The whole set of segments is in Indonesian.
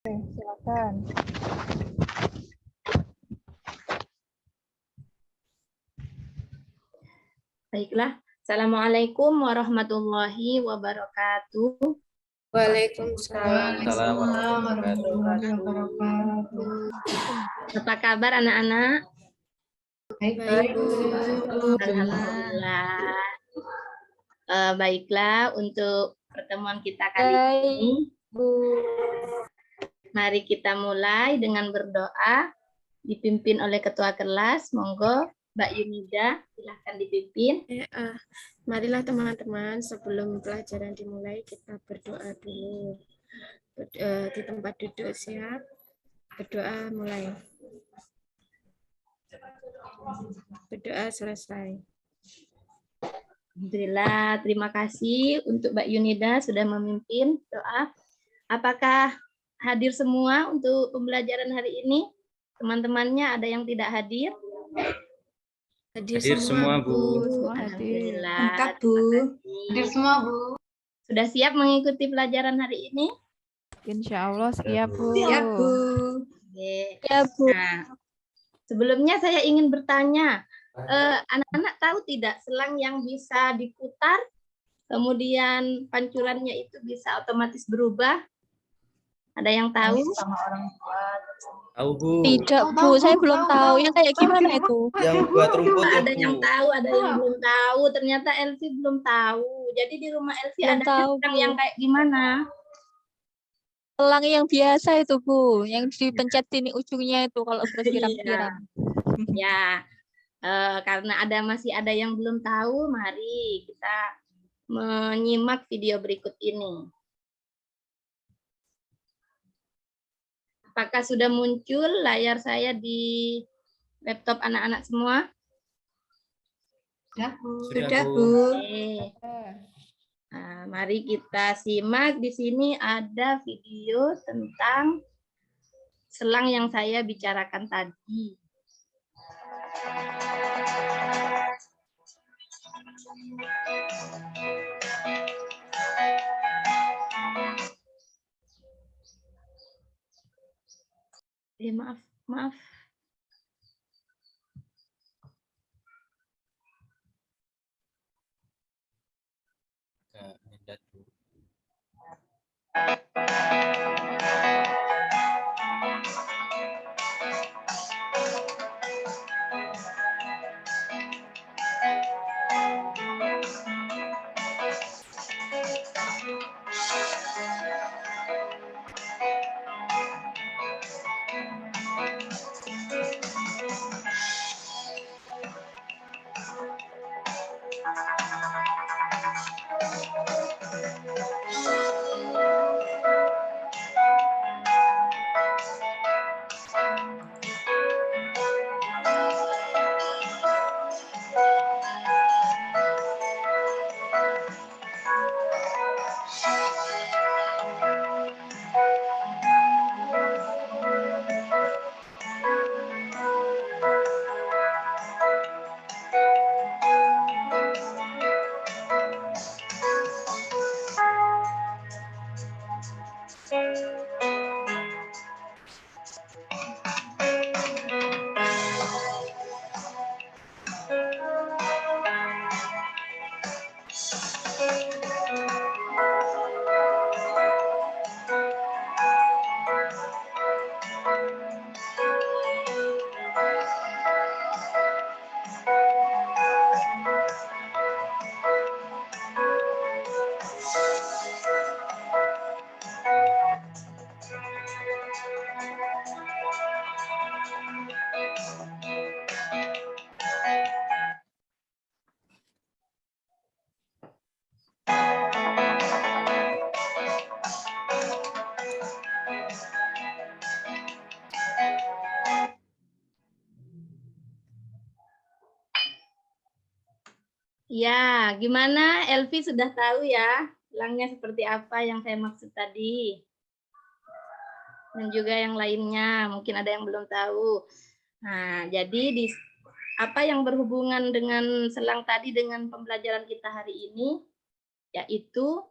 Silakan. Baiklah. Assalamualaikum warahmatullahi wabarakatuh. Waalaikumsalam warahmatullahi wabarakatuh. Apa kabar anak-anak? Baik, Bu. Alhamdulillah. Baiklah, untuk pertemuan kita kali ini, mari kita mulai dengan berdoa, dipimpin oleh Ketua Kelas. Monggo, Mbak Yunida, silahkan dipimpin. Marilah teman-teman, sebelum pelajaran dimulai, kita berdoa dulu. Di tempat duduk siap, berdoa mulai. Berdoa selesai. Alhamdulillah, terima kasih untuk Mbak Yunida sudah memimpin doa. Apakah hadir semua untuk pembelajaran hari ini? Teman-temannya ada yang tidak hadir? Hadir semua, Bu. Alhamdulillah. Lengkap, Bu. Hadir semua, Bu. Sudah siap mengikuti pelajaran hari ini? Insya Allah siap, Bu. Siap, Bu. Oke. Siap, Bu. Nah, sebelumnya saya ingin bertanya, anak-anak tahu tidak selang yang bisa diputar, kemudian pancurannya itu bisa otomatis berubah? Ada yang tahu? Sama orang tua. Tahu, Bu. Tidak, Bu. Saya belum tahu. Yang kayak gimana itu? Yang buat rumput ya, Ada Bu. yang tahu, ada yang belum tahu. Ternyata Elvi belum tahu. Jadi di rumah Elvi Belum ada tahu, selang Bu. yang kayak gimana? Selang yang biasa itu, Bu. Yang dipencet ini ujungnya itu kalau bersiram-siram. Ya, karena masih ada yang belum tahu, mari kita menyimak video berikut ini. Apakah sudah muncul layar saya di laptop anak-anak semua? Sudah, Bu. Oke. Nah, mari kita simak. Di sini ada video tentang selang yang saya bicarakan tadi. Maaf. Ya, gimana? Elvi sudah tahu ya selangnya seperti apa yang saya maksud tadi. Dan juga yang lainnya, mungkin ada yang belum tahu. Nah, jadi apa yang berhubungan dengan selang tadi dengan pembelajaran kita hari ini, yaitu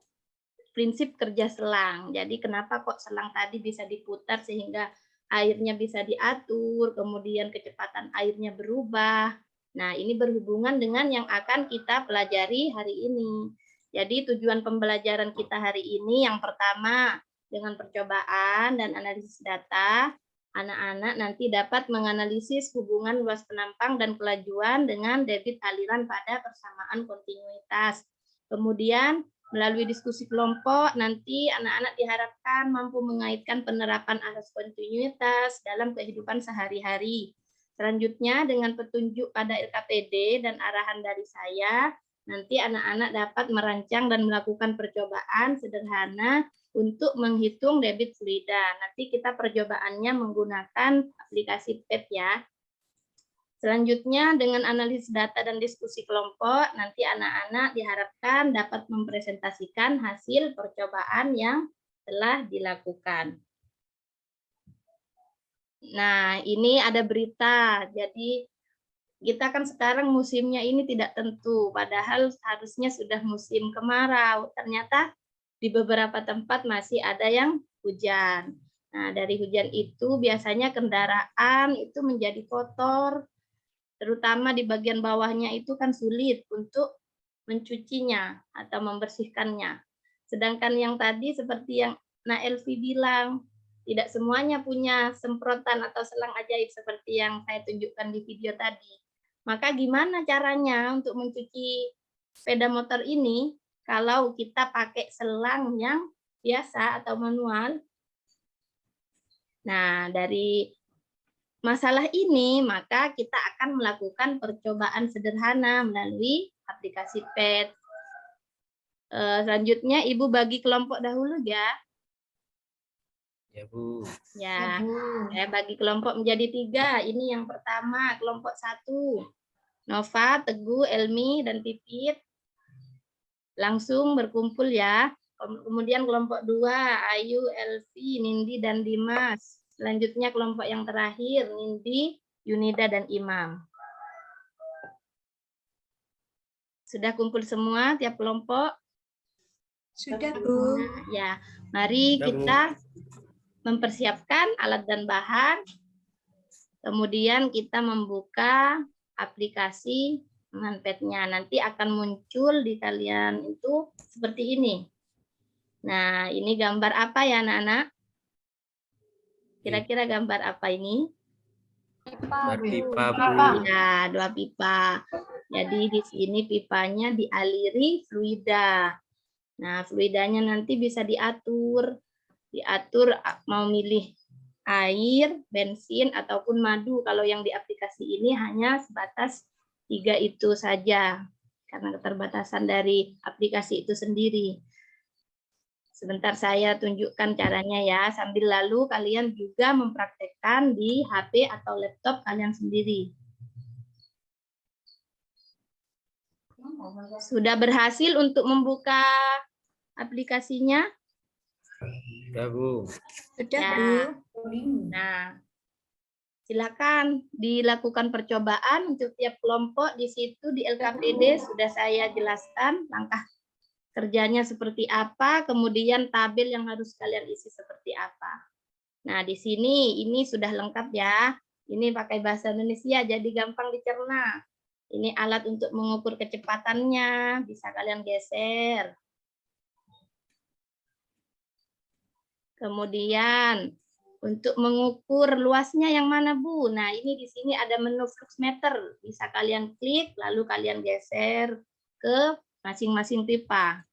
prinsip kerja selang. Jadi kenapa kok selang tadi bisa diputar sehingga airnya bisa diatur, kemudian kecepatan airnya berubah. Nah, ini berhubungan dengan yang akan kita pelajari hari ini. Jadi tujuan pembelajaran kita hari ini yang pertama, dengan percobaan dan analisis data, anak-anak nanti dapat menganalisis hubungan luas penampang dan kelajuan dengan debit aliran pada persamaan kontinuitas. Kemudian melalui diskusi kelompok, nanti anak-anak diharapkan mampu mengaitkan penerapan asas kontinuitas dalam kehidupan sehari-hari. Selanjutnya, dengan petunjuk pada LKPD dan arahan dari saya, nanti anak-anak dapat merancang dan melakukan percobaan sederhana untuk menghitung debit fluida. Nanti kita percobaannya menggunakan aplikasi PET ya. Selanjutnya, dengan analisis data dan diskusi kelompok, nanti anak-anak diharapkan dapat mempresentasikan hasil percobaan yang telah dilakukan. Nah, ini ada berita. Jadi, kita kan sekarang musimnya ini tidak tentu, padahal harusnya sudah musim kemarau. Ternyata di beberapa tempat masih ada yang hujan. Nah, dari hujan itu biasanya kendaraan itu menjadi kotor, terutama di bagian bawahnya itu kan sulit untuk mencucinya atau membersihkannya. Sedangkan yang tadi seperti yang Elvi bilang, tidak semuanya punya semprotan atau selang ajaib seperti yang saya tunjukkan di video tadi. Maka gimana caranya untuk mencuci sepeda motor ini kalau kita pakai selang yang biasa atau manual? Nah, dari masalah ini, maka kita akan melakukan percobaan sederhana melalui aplikasi PET. Selanjutnya, Ibu bagi kelompok dahulu ya. Ya, Bu. Ya, saya bagi kelompok menjadi 3. Ini yang pertama, kelompok 1. Nova, Teguh, Elmi, dan Pipit. Langsung berkumpul ya. Kemudian kelompok 2, Ayu, Elvi, Nindi, dan Dimas. Selanjutnya kelompok yang terakhir, Nindi, Yunida, dan Imam. Sudah kumpul semua tiap kelompok? Sudah, Bu. Ya, mari Sudah, Bu. kita mempersiapkan alat dan bahan. Kemudian kita membuka aplikasi dengan PET-nya. Nanti akan muncul di kalian itu seperti ini. Nah, ini gambar apa ya anak-anak? Kira-kira gambar apa ini? Gambar pipa, Bu. Ya, 2 pipa. Jadi di sini pipanya dialiri fluida. Nah, fluidanya nanti bisa diatur. Diatur mau milih air, bensin, ataupun madu. Kalau yang di aplikasi ini hanya sebatas 3 itu saja. Karena keterbatasan dari aplikasi itu sendiri. Sebentar saya tunjukkan caranya ya, sambil lalu kalian juga mempraktekkan di HP atau laptop kalian sendiri. Sudah berhasil untuk membuka aplikasinya? Ya, Bu. Sudah, Ya. Bu. Nah, silakan dilakukan percobaan untuk tiap kelompok. Di situ di LKPD sudah saya jelaskan langkah kerjanya seperti apa, kemudian tabel yang harus kalian isi seperti apa. Nah, di sini ini sudah lengkap ya. Ini pakai bahasa Indonesia jadi gampang dicerna. Ini alat untuk mengukur kecepatannya, bisa kalian geser. Kemudian untuk mengukur luasnya yang mana, Bu? Nah, ini di sini ada menu fluxmeter. Bisa kalian klik, lalu kalian geser ke masing-masing pipa.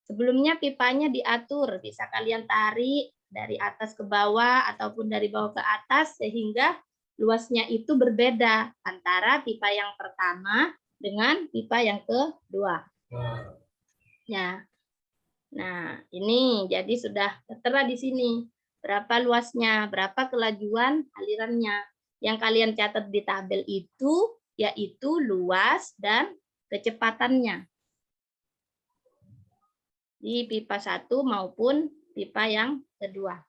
Sebelumnya pipanya diatur, bisa kalian tarik dari atas ke bawah ataupun dari bawah ke atas sehingga luasnya itu berbeda antara pipa yang pertama dengan pipa yang kedua. Ya. Nah, ini jadi sudah tertera di sini berapa luasnya, berapa kelajuan alirannya. Yang kalian catat di tabel itu yaitu luas dan kecepatannya di pipa 1 maupun pipa yang kedua.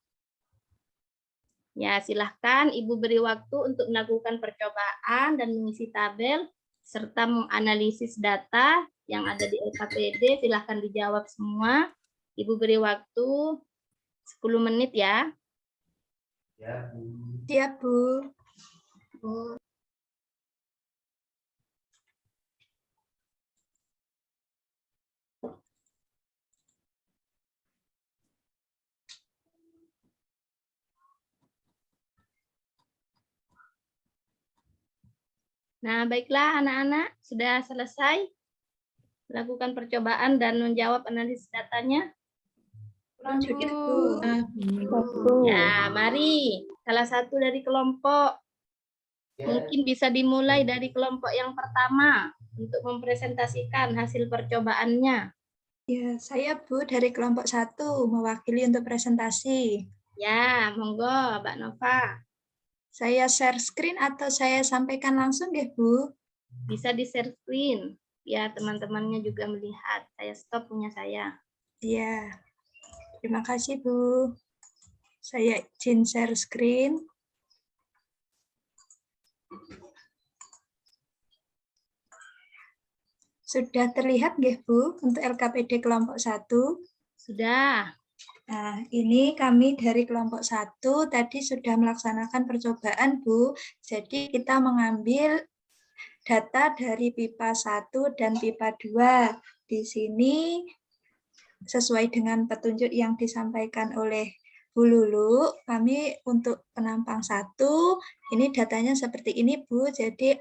Ya, silahkan Ibu beri waktu untuk melakukan percobaan dan mengisi tabel serta menganalisis data yang ada di LKPD. Silahkan dijawab semua. Ibu beri waktu 10 menit ya. Siap, Bu. Nah, baiklah anak-anak, sudah selesai melakukan percobaan dan menjawab analisis datanya. Sudah, Bu. Ya, mari salah satu dari kelompok. Mungkin bisa dimulai dari kelompok yang pertama untuk mempresentasikan hasil percobaannya. Ya, saya Bu dari kelompok 1 mewakili untuk presentasi. Ya, monggo Mbak Nova. Saya share screen atau saya sampaikan langsung ya, Bu? Bisa di-share screen. Ya, teman-temannya juga melihat. Saya stop punya saya. Iya. Terima kasih, Bu. Saya izin share screen. Sudah terlihat nggih, Bu, untuk LKPD kelompok 1? Sudah. Nah, ini kami dari kelompok 1 tadi sudah melaksanakan percobaan, Bu. Jadi kita mengambil data dari pipa 1 dan pipa 2. Di sini sesuai dengan petunjuk yang disampaikan oleh Bu Lulu, kami untuk penampang 1, ini datanya seperti ini, Bu. Jadi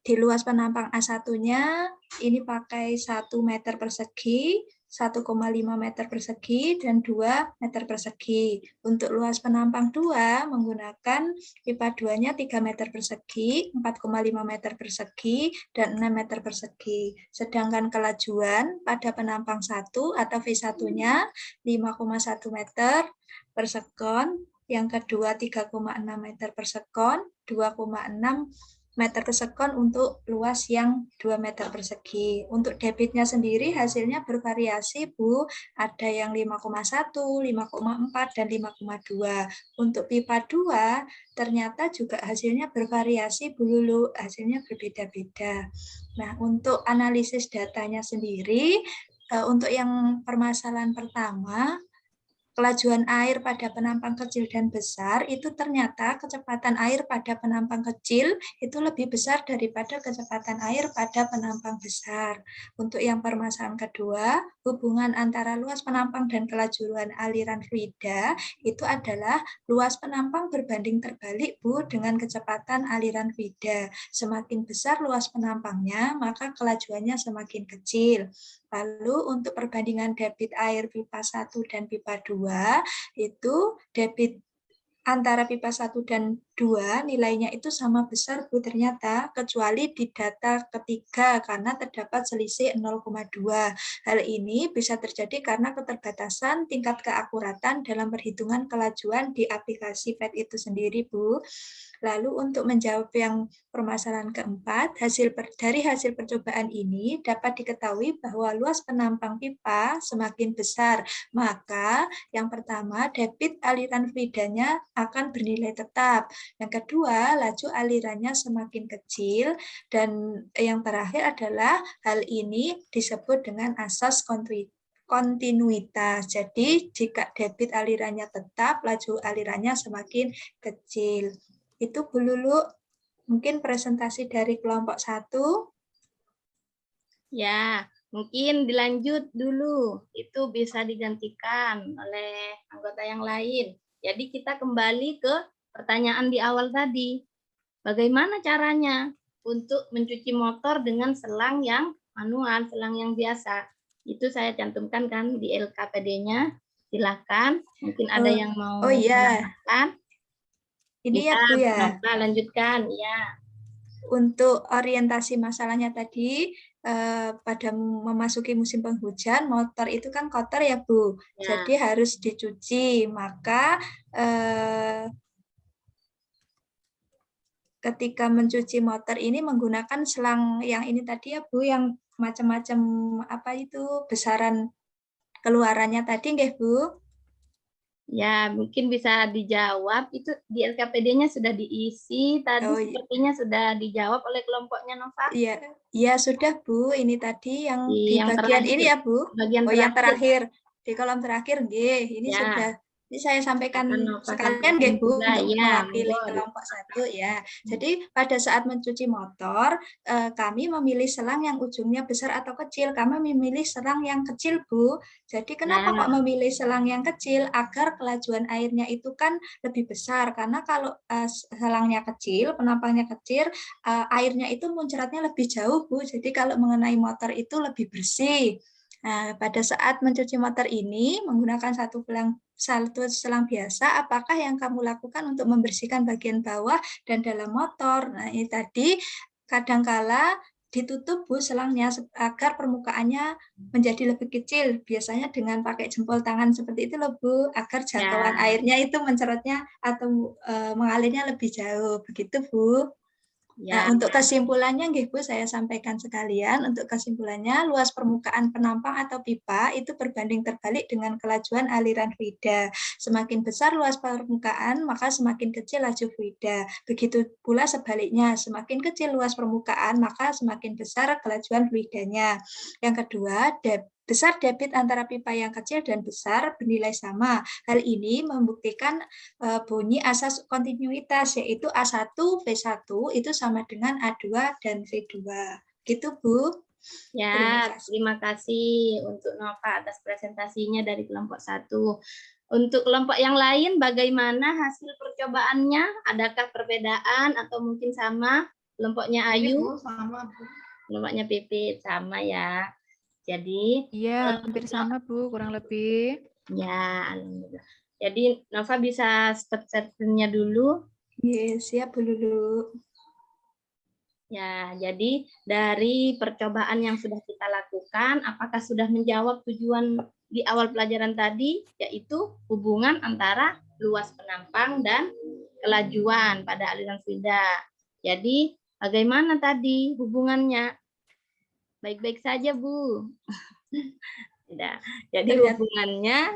di luas penampang A1-nya ini pakai 1 meter persegi, 1,5 meter persegi, dan 2 meter persegi. Untuk luas penampang 2 menggunakan pipa 2-nya 3 meter persegi, 4,5 meter persegi, dan 6 meter persegi. Sedangkan kelajuan pada penampang 1 atau V1-nya 5,1 meter per sekon, yang kedua 3,6 meter per sekon, 2,6 meter per sekon untuk luas yang 2 meter persegi. Untuk debitnya sendiri hasilnya bervariasi, Bu. Ada yang 5,1, 5,4, dan 5,2. Untuk pipa 2 ternyata juga hasilnya bervariasi, Bu Lulu. Hasilnya berbeda-beda. Nah, untuk analisis datanya sendiri, untuk yang permasalahan pertama, kelajuan air pada penampang kecil dan besar itu ternyata kecepatan air pada penampang kecil itu lebih besar daripada kecepatan air pada penampang besar. Untuk yang permasalahan kedua, hubungan antara luas penampang dan kelajuan aliran fluida itu adalah luas penampang berbanding terbalik, Bu, dengan kecepatan aliran fluida. Semakin besar luas penampangnya, maka kelajuannya semakin kecil. Lalu untuk perbandingan debit air pipa 1 dan pipa 2, itu debit antara pipa 1 dan 2 nilainya itu sama besar, Bu, ternyata, kecuali di data ketiga karena terdapat selisih 0,2. Hal ini bisa terjadi karena keterbatasan tingkat keakuratan dalam perhitungan kelajuan di aplikasi PET itu sendiri, Bu. Lalu untuk menjawab yang permasalahan keempat, dari hasil percobaan ini dapat diketahui bahwa luas penampang pipa semakin besar, maka yang pertama debit aliran fluidanya akan bernilai tetap. Yang kedua, laju alirannya semakin kecil, dan yang terakhir adalah hal ini disebut dengan asas kontinuitas. Jadi jika debit alirannya tetap, laju alirannya semakin kecil. Itu Bu Lulu, mungkin presentasi dari kelompok 1. Ya, mungkin dilanjut dulu. Itu bisa digantikan oleh anggota yang lain. Jadi kita kembali ke pertanyaan di awal tadi. Bagaimana caranya untuk mencuci motor dengan selang yang manual, selang yang biasa? Itu saya cantumkan kan di LKPD-nya. Silakan, mungkin ada yang mau menambahkan. Ini Bisa, ya, Bu, ya. Lanjutkan, ya. Untuk orientasi masalahnya tadi, pada memasuki musim penghujan, motor itu kan kotor ya, Bu. Ya. Jadi harus dicuci. Maka ketika mencuci motor ini menggunakan selang yang ini tadi ya, Bu, yang macam-macam apa itu besaran keluarannya tadi, nggih, Bu? Ya, mungkin bisa dijawab. Itu di LKPD-nya sudah diisi. Tadi sepertinya sudah dijawab oleh kelompoknya, Nova. Iya, sudah, Bu. Ini tadi yang di yang bagian terakhir. ini ya, Bu. Bagian yang terakhir. di kolom terakhir nggih. Ini Ya. sudah ini saya sampaikan Akan Nova sekalian sampaikan nggih Bu juga, untuk ya, mewakili monggo. kelompok 1 ya. Jadi pada saat mencuci motor kami memilih selang yang ujungnya besar atau kecil. Kami memilih selang yang kecil Bu. Jadi kenapa Nah. kok memilih selang yang kecil? Agar kelajuan airnya itu kan lebih besar. Karena kalau selangnya kecil, penampangnya kecil, airnya itu muncratnya lebih jauh Bu. Jadi kalau mengenai motor itu lebih bersih. Nah, pada saat mencuci motor ini menggunakan satu selang biasa, apakah yang kamu lakukan untuk membersihkan bagian bawah dan dalam motor? Nah, ini tadi kadangkala ditutup Bu selangnya agar permukaannya menjadi lebih kecil. Biasanya dengan pakai jempol tangan seperti itu loh Bu, agar jangkauan airnya itu mencerotnya atau mengalirnya lebih jauh. Begitu Bu. Nah, untuk kesimpulannya nggih Bu, saya sampaikan sekalian. Untuk kesimpulannya, luas permukaan penampang atau pipa itu berbanding terbalik dengan kelajuan aliran fluida. Semakin besar luas permukaan, maka semakin kecil laju fluida. Begitu pula sebaliknya, semakin kecil luas permukaan, maka semakin besar kelajuan fluidanya. Yang kedua, besar debit antara pipa yang kecil dan besar bernilai sama. Hal ini membuktikan bunyi asas kontinuitas, yaitu A1 V1 itu sama dengan A2 dan V2. Gitu Bu. Ya, terima kasih untuk Nova atas presentasinya dari kelompok 1. Untuk kelompok yang lain, bagaimana hasil percobaannya? Adakah perbedaan atau mungkin sama? Kelompoknya Ayu? Sama, Bu. Kelompoknya Pipit, sama ya. Jadi, Iya, hampir sama Bu, kurang lebih. ya, alhamdulillah. Jadi Nova bisa step-stepnya dulu. Yes, siap Bu Lulu. Ya, jadi dari percobaan yang sudah kita lakukan, apakah sudah menjawab tujuan di awal pelajaran tadi, yaitu hubungan antara luas penampang dan kelajuan pada aliran fluida. Jadi, bagaimana tadi hubungannya? Baik-baik saja, Bu. Tidak. Jadi hubungannya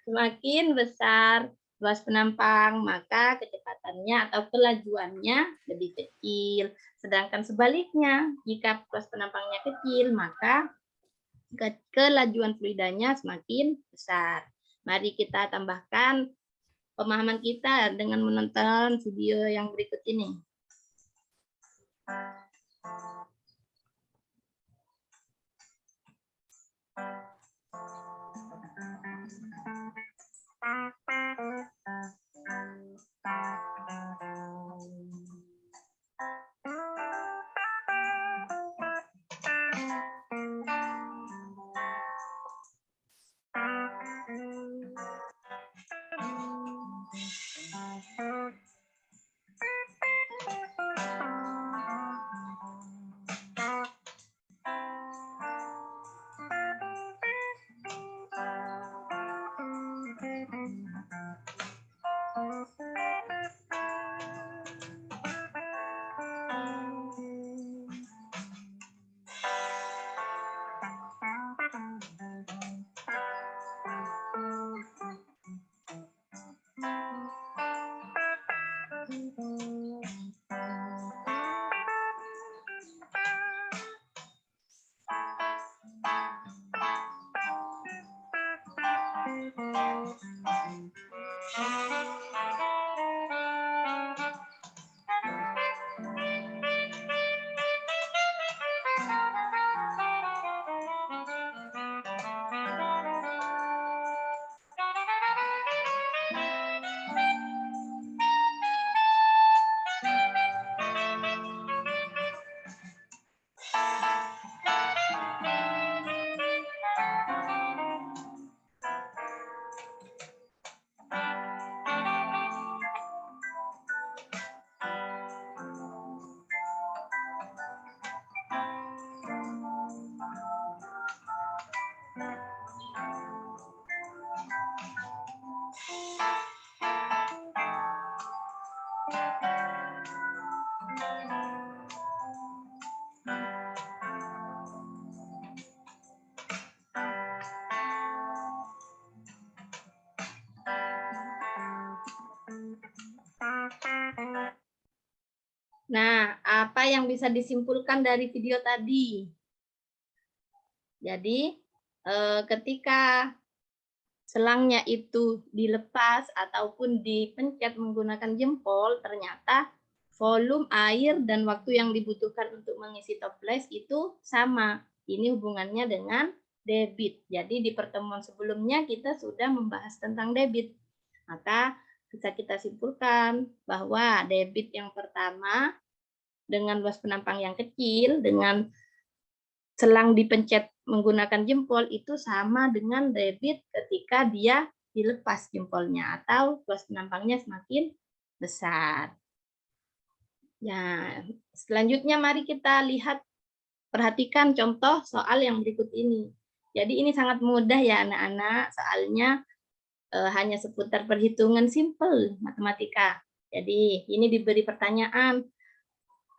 semakin besar luas penampang, maka kecepatannya atau kelajuannya lebih kecil. Sedangkan sebaliknya, jika luas penampangnya kecil, maka kelajuan fluidanya semakin besar. Mari kita tambahkan pemahaman kita dengan menonton video yang berikut ini. Nah, apa yang bisa disimpulkan dari video tadi? Jadi ketika selangnya itu dilepas ataupun dipencet menggunakan jempol, ternyata volume air dan waktu yang dibutuhkan untuk mengisi toples itu sama. Ini hubungannya dengan debit. Jadi di pertemuan sebelumnya kita sudah membahas tentang debit. Maka bisa kita simpulkan bahwa debit yang pertama dengan luas penampang yang kecil, dengan selang dipencet menggunakan jempol itu sama dengan debit ketika dia dilepas jempolnya atau luas penampangnya semakin besar. Ya, selanjutnya mari kita lihat, perhatikan contoh soal yang berikut ini. Jadi ini sangat mudah ya anak-anak, soalnya hanya seputar perhitungan simple matematika. Jadi ini diberi pertanyaan,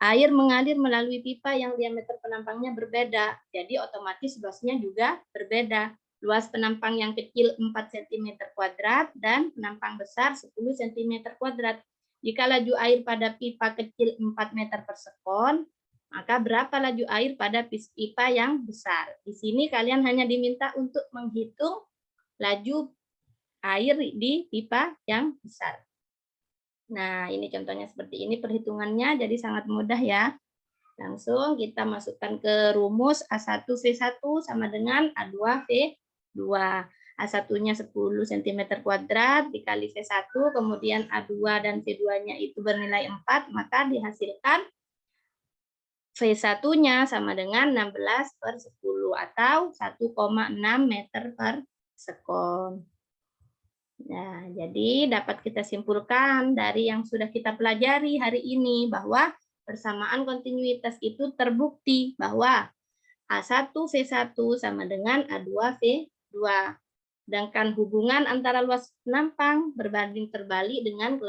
air mengalir melalui pipa yang diameter penampangnya berbeda, jadi otomatis luasnya juga berbeda. Luas penampang yang kecil 4 cm kuadrat dan penampang besar 10 cm kuadrat. Jika laju air pada pipa kecil 4 meter per sekon, maka berapa laju air pada pipa yang besar? Di sini kalian hanya diminta untuk menghitung laju air di pipa yang besar. Nah, ini contohnya seperti ini perhitungannya, jadi sangat mudah ya. Langsung kita masukkan ke rumus A1V1 sama dengan A2V2. A1-nya 10 cm kuadrat dikali V1, kemudian A2 dan V2-nya itu bernilai 4, maka dihasilkan V1-nya sama dengan 16/10 atau 1,6 meter per sekon. Nah, jadi dapat kita simpulkan dari yang sudah kita pelajari hari ini bahwa persamaan kontinuitas itu terbukti bahwa A1V1 sama dengan A2V2. Sedangkan hubungan antara luas penampang berbanding terbalik dengan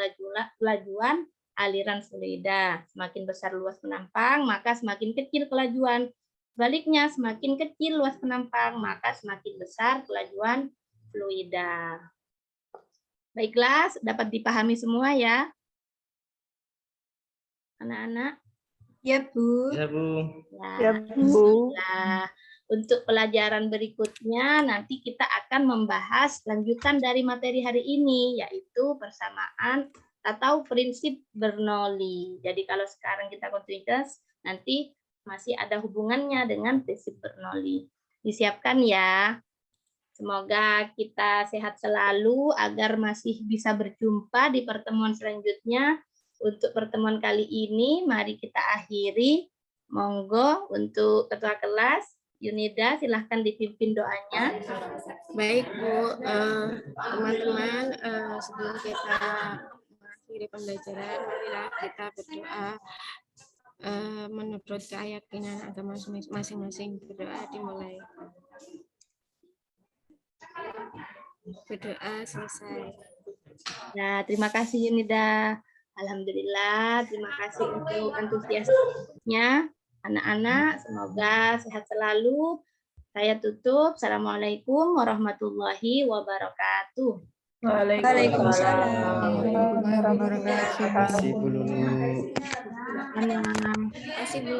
kelajuan aliran fluida. Semakin besar luas penampang, maka semakin kecil kelajuan. Sebaliknya, semakin kecil luas penampang, maka semakin besar kelajuan fluida. Baiklah, dapat dipahami semua ya, anak-anak? Ya, Bu. Ya, Bu. Ya, Bu. Nah, untuk pelajaran berikutnya nanti kita akan membahas lanjutan dari materi hari ini, yaitu persamaan atau prinsip Bernoulli. Jadi kalau sekarang kita kontinuitas, nanti masih ada hubungannya dengan prinsip Bernoulli. Disiapkan ya. Semoga kita sehat selalu agar masih bisa berjumpa di pertemuan selanjutnya. Untuk pertemuan kali ini, mari kita akhiri. Monggo untuk ketua kelas, Yunida, silahkan dipimpin doanya. Baik Bu, teman-teman, sebelum kita mengakhiri pembelajaran, marilah kita berdoa menurut keyakinan agama masing-masing. Berdoa dimulai. Berdoa selesai. Nah, terima kasih Yunida. Alhamdulillah, terima kasih untuk antusiasnya anak-anak. Semoga sehat selalu. Saya tutup. Assalamualaikum warahmatullahi wabarakatuh. Waalaikumsalam. Terima kasih, Bu Lulu. Anak. Terima kasih Bu.